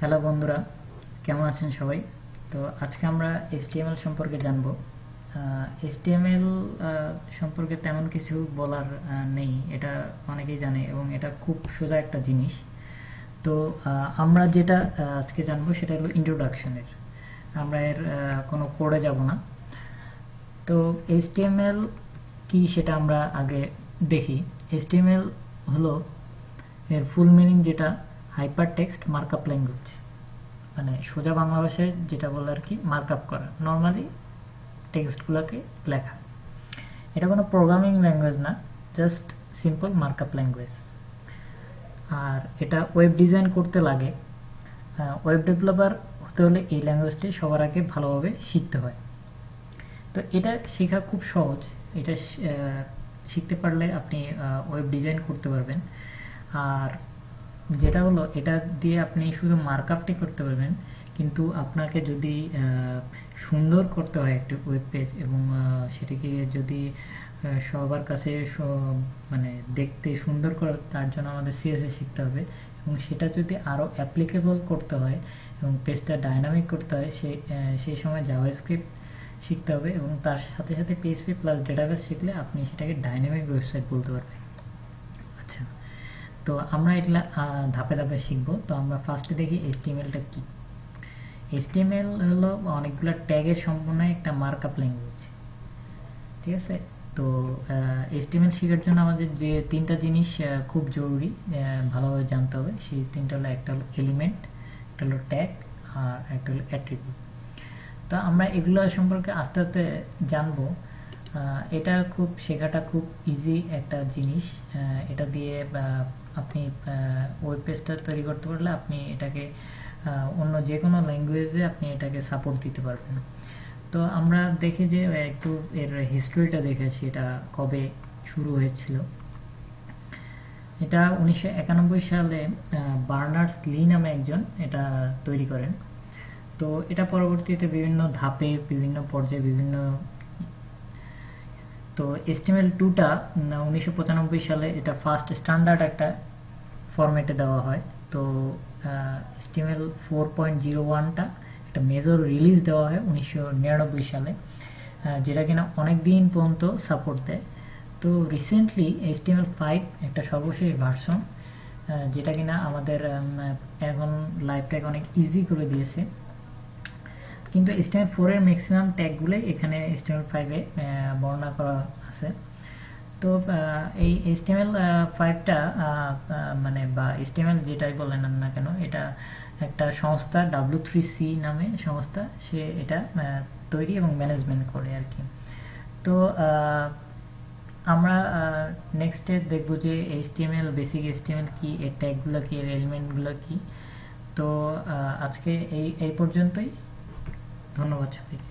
Hello বন্ধুরা, কেমন আছেন সবাই? তো আজকে আমরা HTML সম্পর্কে জানব। HTML সম্পর্কে তেমন কিছু বলার নেই, এটা অনেকেই জানে এবং এটা খুব সোজা একটা জিনিস। তো আমরা যেটা আজকে জানবো সেটা হলো ইন্ট্রোডাকশনের। আমরা এর কোনো কোডে যাব না। তো HTML কি সেটা আমরা আগে দেখি। HTML হলো এর ফুল মিনিং, যেটা হাইপার টেক্সট মার্কআপ ল্যাঙ্গুয়েজ, মানে সোজা বাংলা ভাষায় যেটা বলে আর কি, মার্কআপ করা, নর্মালি টেক্সটগুলোকে লেখা। এটা কোনো প্রোগ্রামিং ল্যাঙ্গুয়েজ না, জাস্ট সিম্পল মার্কআপ ল্যাঙ্গুয়েজ। আর এটা ওয়েব ডিজাইন করতে লাগে। ওয়েব ডেভেলপার হতে হলে এই ল্যাঙ্গুয়েজটি সবার আগে ভালোভাবে শিখতে হয়। তো এটা শেখা খুব সহজ। এটা শিখতে পারলে আপনি ওয়েব ডিজাইন করতে পারবেন। আর যেটা হলো, এটা দিয়ে আপনি শুধু মার্কআপটি করতে পারবেন, কিন্তু আপনাকে যদি সুন্দর করতে হয় একটি ওয়েব পেজ, এবং সেটিকে যদি সবার কাছে মানে দেখতে সুন্দর করে, তার জন্য আমাদের CSS শিখতে হবে। এবং সেটা যদি আরও অ্যাপ্লিকেবল করতে হয় এবং পেজটা ডাইনামিক করতে হয়, সেই সময় জাভাস্ক্রিপ্ট শিখতে হবে। এবং তার সাথে সাথে PHP প্লাস ডেটাবেস শিখলে আপনি সেটাকে ডাইনামিক ওয়েবসাইট বলতে পারবেন। আচ্ছা, তো আমরা এগুলা ধাপে ধাপে শিখবো। তো আমরা ফার্স্টে দেখি HTML-টা কি। HTML হলো অনেকগুলো ট্যাগের সম্পূর্ণ একটা মার্কআপ ল্যাঙ্গুয়েজ, ঠিক আছে? তো HTML শেখার জন্য আমাদের যে তিনটা জিনিস খুব জরুরি ভালোভাবে জানতে হবে, সেই তিনটা হলো, একটা হলো এলিমেন্ট, একটা হলো ট্যাগ, আর একটা হলো অ্যাট্রিবিউট। তো আমরা এগুলো সম্পর্কে আস্তে আস্তে জানবো। এটা শেখাটা খুব ইজি একটা জিনিস। এটা দিয়ে আপনি ওয়েব পেজটা তৈরি করতে পারলে আপনি এটাকে অন্য যে কোনো ল্যাঙ্গুয়েজে আপনি এটাকে সাপোর্ট দিতে পারবেন। তো আমরা দেখি যে একটু এর হিস্ট্রিটা দেখে, সেটা কবে শুরু হয়েছিল। এটা 1991 সালে বার্নার্স লি নামে একজন এটা তৈরি করেন। তো এটা পরবর্তীতে বিভিন্ন ধাপে, বিভিন্ন পর্যায়ে, তো HTML2টা 1995 সালে এটা ফার্স্ট স্ট্যান্ডার্ড একটা ফরম্যাটে দেওয়া হয়। তো HTML 4.01টা একটা মেজর রিলিজ দেওয়া হয় 1999 সালে, যেটা কিনা অনেক দিন পর্যন্ত সাপোর্ট দেয়। তো রিসেন্টলি HTML5 একটা সর্বশেষ ভার্সন, যেটা কিনা আমাদের এখন লাইফটাকে অনেক ইজি করে দিয়েছে। কিন্তু HTML4 এর ম্যাক্সিমাম ট্যাগগুলোই এখানে HTML5-এ বর্ণনা করা আছে। তো এই HTML5টা মানে বা HTML যেটাই বলেন না কেন, এটা একটা সংস্থা, W3C নামে সংস্থা, সে এটা তৈরি এবং ম্যানেজমেন্ট করে আর কি। তো আমরা নেক্সটে দেখব যে বেসিক HTML কি, এর ট্যাগগুলো কি, এর এলিমেন্টগুলো কি। তো আজকে এই পর্যন্তই। ধন্যবাদ সবাইকে।